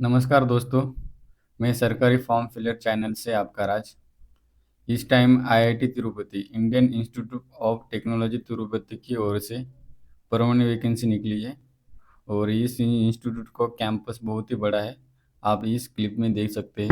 नमस्कार दोस्तों। मैं सरकारी फॉर्म फिलर चैनल से आपका राज। इस time IIT Tirupati Indian institute of technology Tirupati की ओर से परमानेंट वैकेंसी निकली है और इस इंस्टीट्यूट का कैंपस बहुत ही बड़ा है। आप इस क्लिप में देख सकते हैं।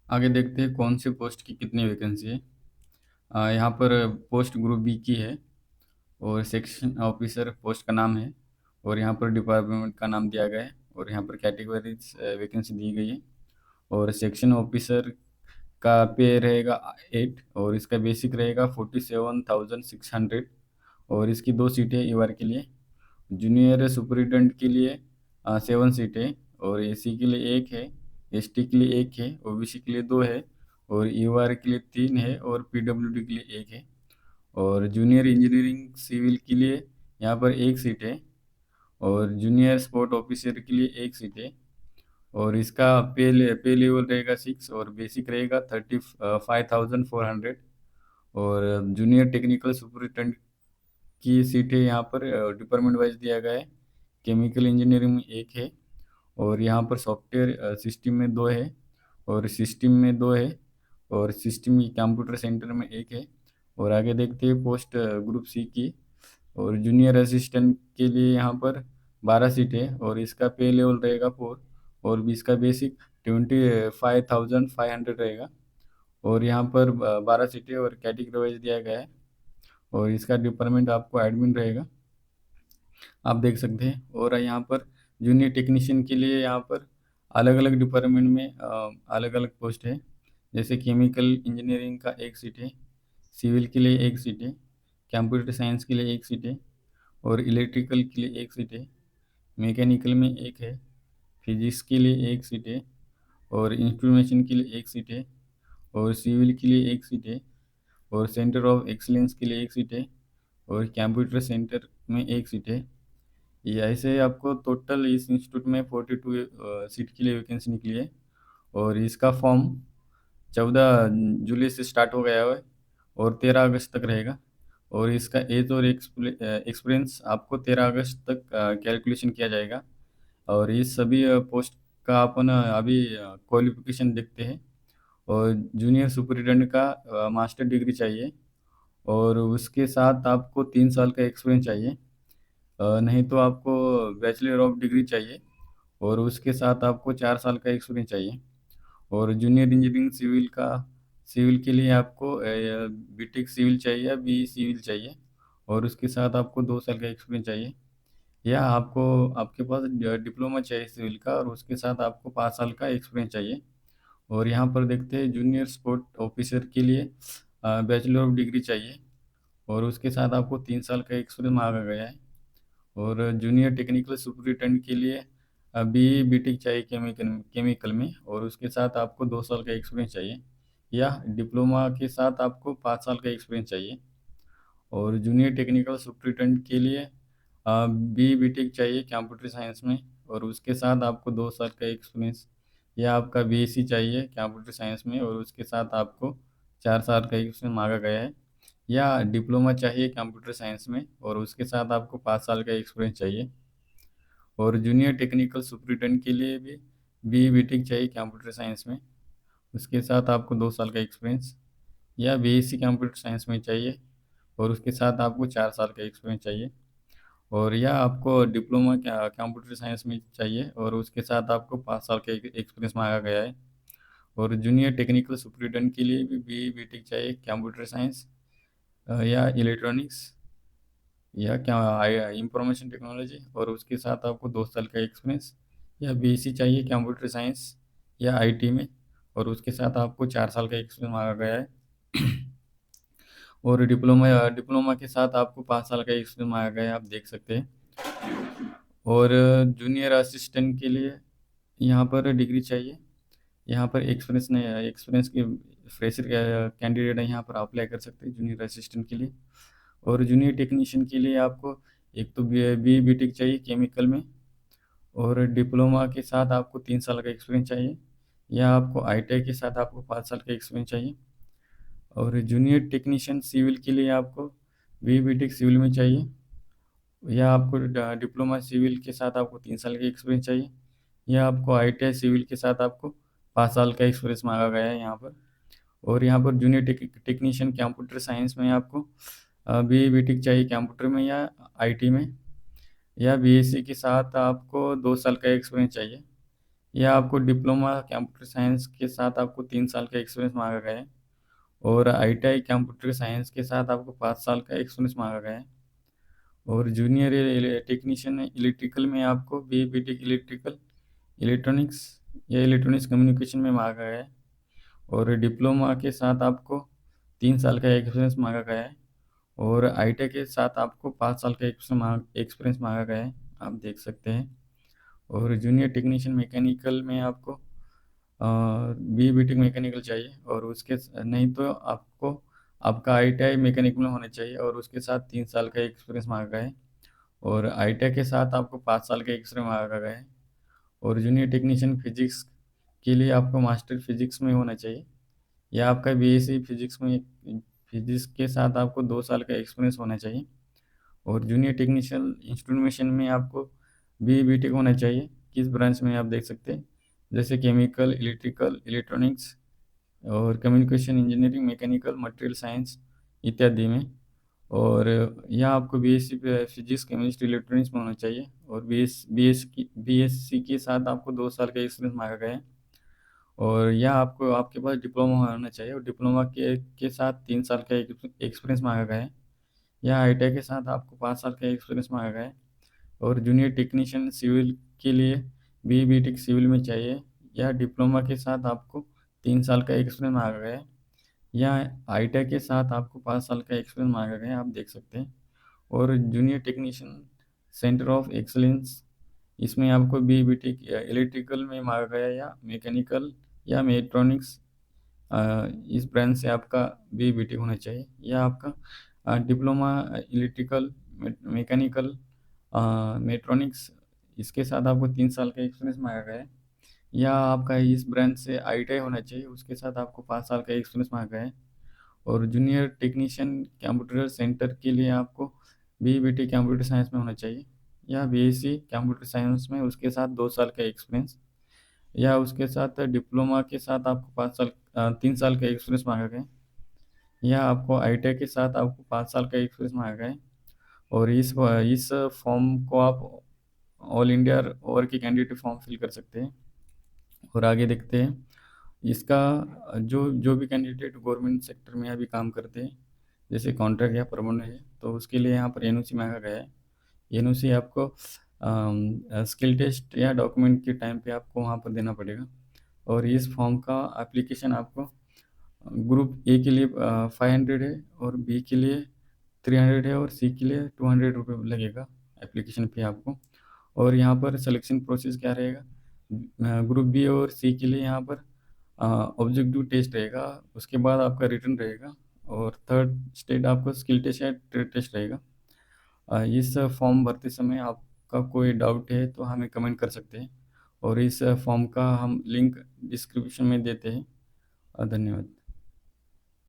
आगे देखते हैं कौन से पोस्ट की कितनी वैकेंसी है। यहाँ पर पोस्ट ग्रुप बी की है और सेक्शन ऑफिसर पोस्ट का नाम है और यहाँ पर डिपार्टमेंट का नाम दिया गया है और यहाँ पर कैटेगरीज वैकेंसी दी गई है। और सेक्शन ऑफिसर का पे रहेगा 8 और इसका बेसिक रहेगा 47,600 और इसकी 2 सीटें ईआर के लिए। जूनियर सुपरिटेंडेंट के लिए 7 सीटें और एसी के लिए 1 है, एसटी के लिए 1 है, ओबीसी के लिए 2 है और ईआर के लिए 3 है और पीडब्ल्यूडी के लिए 1 है। और जूनियर इंजीनियरिंग सिविल के लिए यहाँ पर 1 सीट है और जूनियर स्पोर्ट ऑफिसर के लिए 1 सीट है और इसका पे लेवल रहेगा 6 और बेसिक रहेगा 35,400 और जूनियर टेक्निकल सुपरिटेंडेंट की सीटें यहाँ पर डिपार्टमेंट वाइज दिया गया है। केमिकल इंजीनियरिंग में 1 है और यहाँ पर सॉफ्टवेयर सिस्टम में 2 है और सिस्टम में 2 है और सिस्टम की कंप्यूटर सेंटर में 1 है। और आगे देखते हैं पोस्ट ग्रुप सी की। और जूनियर असिस्टेंट के लिए यहाँ पर 12 सीट है और इसका पे लेवल रहेगा 4 और भी इसका बेसिक 25,500 रहेगा और यहाँ पर 12 सीटें और कैटेगरी वाइज दिया गया है और इसका डिपार्टमेंट आपको एडमिन रहेगा, आप देख सकते हैं। और यहाँ पर जूनियर टेक्नीशियन के लिए यहाँ पर अलग अलग डिपार्टमेंट में अलग अलग पोस्ट है। जैसे केमिकल इंजीनियरिंग का 1 सीट है, सिविल के लिए 1 सीट है, कंप्यूटर साइंस के लिए 1 सीट है और इलेक्ट्रिकल के लिए 1 सीट है, मैकेनिकल में 1 है, फिजिक्स के लिए 1 सीट है और इंस्ट्रूमेंटेशन के लिए 1 सीट है और सिविल के लिए 1 सीट है और सेंटर ऑफ एक्सीलेंस के लिए 1 सीट है और कंप्यूटर सेंटर में 1 सीट है। ये ऐसे आपको टोटल इस इंस्टीट्यूट में 42 सीट के लिए वैकेंसी निकली है और इसका फॉर्म 14 जुलाई से स्टार्ट हो गया है और 13 अगस्त तक रहेगा और इसका एज और एक्सपीरियंस आपको 13 अगस्त तक कैलकुलेशन किया जाएगा। और इस सभी पोस्ट का अपन अभी क्वालिफिकेशन देखते हैं। और जूनियर सुपरिटेंडेंट का मास्टर डिग्री चाहिए और उसके साथ आपको 3 साल का एक्सपीरियंस चाहिए, नहीं तो आपको बैचलर ऑफ डिग्री चाहिए और उसके साथ आपको 4 साल का एक्सपीरियंस चाहिए। और जूनियर इंजीनियरिंग सिविल के लिए आपको बीटेक सिविल चाहिए या बी सिविल चाहिए और उसके साथ आपको 2 साल का एक्सपीरियंस चाहिए या आपको आपके पास डिप्लोमा चाहिए सिविल का और उसके साथ आपको 5 साल का एक्सपीरियंस चाहिए। और यहाँ पर देखते हैं जूनियर स्पोर्ट ऑफिसर के लिए बैचलर ऑफ डिग्री चाहिए और उसके साथ आपको 3 साल का एक्सपीरियंस मांगा गया है। और जूनियर टेक्निकल सुपरिटेंडेंट के लिए बी बीटेक चाहिए केमिकल में और उसके साथ आपको 2 साल का एक्सपीरियंस चाहिए या डिप्लोमा के साथ आपको 5 साल का एक्सपीरियंस चाहिए। और जूनियर टेक्निकल सुपरिटेंडेंट के लिए बी बीटेक चाहिए कंप्यूटर साइंस में और उसके साथ आपको 2 साल का एक्सपीरियंस या आपका बीएससी चाहिए कंप्यूटर साइंस में और उसके साथ आपको 4 साल का एक्सपीरियंस मांगा गया है या डिप्लोमा चाहिए कंप्यूटर साइंस में और उसके साथ आपको 5 साल का एक्सपीरियंस चाहिए। और जूनियर टेक्निकल सुपरिटेंडेंट के लिए भी बी बीटेक चाहिए कंप्यूटर साइंस में, उसके साथ आपको 2 साल का एक्सपीरियंस या बीएससी कंप्यूटर साइंस में चाहिए और उसके साथ आपको 4 साल का एक्सपीरियंस चाहिए। और या आपको डिप्लोमा कंप्यूटर साइंस में चाहिए और उसके साथ आपको 5 साल का एक्सपीरियंस मांगा गया है। और जूनियर टेक्निकल सुपरिटेंडेंट के लिए भी बी बीटेक चाहिए कंप्यूटर साइंस या इलेक्ट्रॉनिक्स या क्या इंफॉर्मेशन टेक्नोलॉजी और उसके साथ आपको 2 साल का एक्सपीरियंस या बीएससी चाहिए कंप्यूटर साइंस या आईटी में और उसके साथ आपको 4 साल का एक्सपीरियंस मांगा गया है। और डिप्लोमा डिप्लोमा के साथ आपको 5 साल का एक्सपीरियंस मांगा गया है, आप देख सकते हैं। और जूनियर असिस्टेंट के लिए यहाँ पर डिग्री चाहिए। यहाँ पर एक्सपीरियंस नहीं है, एक्सपीरियंस की फ्रेशर कैंडिडेट है यहाँ पर अप्लाई कर सकते हैं जूनियर असिस्टेंट के लिए। और जूनियर टेक्नीशियन के लिए आपको एक तो बी बी टेक चाहिए केमिकल में, और डिप्लोमा के साथ आपको 3 साल का एक्सपीरियंस चाहिए, या आपको आईटीआई के साथ आपको 5 साल का एक्सपीरियंस चाहिए। और जूनियर टेक्नीशियन सिविल के लिए आपको बी टेक सिविल में चाहिए, या आपको डिप्लोमा सिविल के साथ आपको 3 साल का एक्सपीरियंस चाहिए, या आपको आईटीआई सिविल के साथ आपको 5 साल का एक्सपीरियंस मांगा गया है यहाँ पर। और यहाँ पर जूनियर टेक्नीशियन कंप्यूटर साइंस में आपको बी टेक चाहिए कंप्यूटर में या आईटी में, या बीएससी के साथ आपको 2 साल का एक्सपीरियंस चाहिए, या आपको डिप्लोमा कंप्यूटर साइंस के साथ आपको 3 साल का एक्सपीरियंस मांगा गया है, और आईटीआई कंप्यूटर साइंस के साथ आपको 5 साल का एक्सपीरियंस मांगा गया है। और जूनियर टेक्नीशियन इलेक्ट्रिकल में आपको बी टेक इलेक्ट्रिकल इलेक्ट्रॉनिक्स या इलेक्ट्रॉनिक्स कम्युनिकेशन में मांगा गया है। और डिप्लोमा के साथ आपको 3 साल का एक्सपीरियंस मांगा गया है, और आईटीआई के साथ आपको 5 साल का एक्सपीरियंस मांगा गया है, आप देख सकते हैं। और जूनियर टेक्नीशियन मैकेनिकल में आपको बी टेक मैकेनिकल चाहिए, और उसके नहीं तो आपको आपका आईटीआई मैकेनिकल में होना चाहिए, और उसके साथ 3 साल का एक्सपीरियंस मांगा गया है। और आईटीआई के साथ आपको 5 साल का एक्सपीरियंस मांगा गया है। और जूनियर टेक्नीशियन फिजिक्स के लिए आपको मास्टर फिजिक्स में होना चाहिए, या आपका बीएससी फिजिक्स में फिजिक्स के साथ आपको 2 साल का एक्सपीरियंस होना चाहिए। और जूनियर टेक्नीशियन इंस्ट्रूमेंटेशन में आपको बी टेक होना चाहिए। किस ब्रांच में आप देख सकते हैं, जैसे केमिकल, इलेक्ट्रिकल, इलेक्ट्रॉनिक्स, और communication engineering, mechanical, material science इत्यादि में। और यहाँ आपको बीएससी फिजिक्स, केमिस्ट्री, इलेक्ट्रॉनिक्स में होना चाहिए, और बीएससी के साथ आपको 2 साल का एक्सपीरियंस मांगा गया है। और यहाँ आपको आपके पास डिप्लोमा होना चाहिए, और डिप्लोमा के साथ 3 साल का एक्सपीरियंस मांगा गया है, या आईटीआई के साथ आपको 5 साल का एक्सपीरियंस मांगा गया है। और जूनियर टेक्नीशियन सिविल के लिए बी टेक सिविल में चाहिए, या डिप्लोमा के साथ आपको 3 साल का एक्सपीरियंस मांगा गया है, या आईटीआई के साथ आपको 5 साल का एक्सपीरियंस मांगा गया है, आप देख सकते हैं। और junior technician centre of excellence, इसमें आपको बी टेक इलेक्ट्रिकल में मांगा गया है, या मैकेनिकल या मेट्रॉनिक्स, इस ब्रांच से आपका बी टेक होना चाहिए, या आपका डिप्लोमा इलेक्ट्रिकल, मैकेनिकल, मेट्रॉनिक्स, इसके साथ आपको 3 साल का एक्सपीरियंस मांगा गया है, या आपका इस ब्रांच से आईटीआई होना चाहिए, उसके साथ आपको 5 साल का एक्सपीरियंस मांगा गया है। और जूनियर टेक्नीशियन कंप्यूटर सेंटर के लिए आपको बी टेक कंप्यूटर साइंस में होना चाहिए, या बीएससी कंप्यूटर साइंस में उसके साथ 2 साल का एक्सपीरियंस, या उसके साथ डिप्लोमा के साथ आपको 3 साल का एक्सपीरियंस मांगा गया है, या आपको आईटीआई के साथ आपको 5 साल का एक्सपीरियंस मांगा गया है। और इस फॉर्म को आप ऑल इंडिया ओवर के कैंडिडेट फॉर्म फिल कर सकते हैं। और आगे देखते हैं इसका, जो जो भी कैंडिडेट गवर्नमेंट सेक्टर में अभी काम करते हैं, जैसे कॉन्ट्रैक्ट या परमानेंट है, तो उसके लिए यहाँ पर एनओसी मांगा गया है। एनओसी आपको स्किल टेस्ट या डॉक्यूमेंट के टाइम पे आपको वहाँ पर देना पड़ेगा। और इस फॉर्म का एप्लीकेशन आपको ग्रुप ए के लिए 500 है, और बी के लिए 300 है, और सी के लिए 200 रुपये लगेगा एप्लीकेशन पे आपको। और यहाँ पर सिलेक्शन प्रोसेस क्या रहेगा, ग्रुप बी और सी के लिए यहाँ पर ऑब्जेक्टिव टेस्ट रहेगा, उसके बाद आपका रिटर्न रहेगा, और थर्ड स्टेट आपका स्किल टेस्ट या ट्रेड टेस्ट रहेगा। इस फॉर्म भरते समय आपका कोई डाउट है तो हमें कमेंट कर सकते हैं, और इस फॉर्म का हम लिंक डिस्क्रिप्शन में देते हैं। धन्यवाद।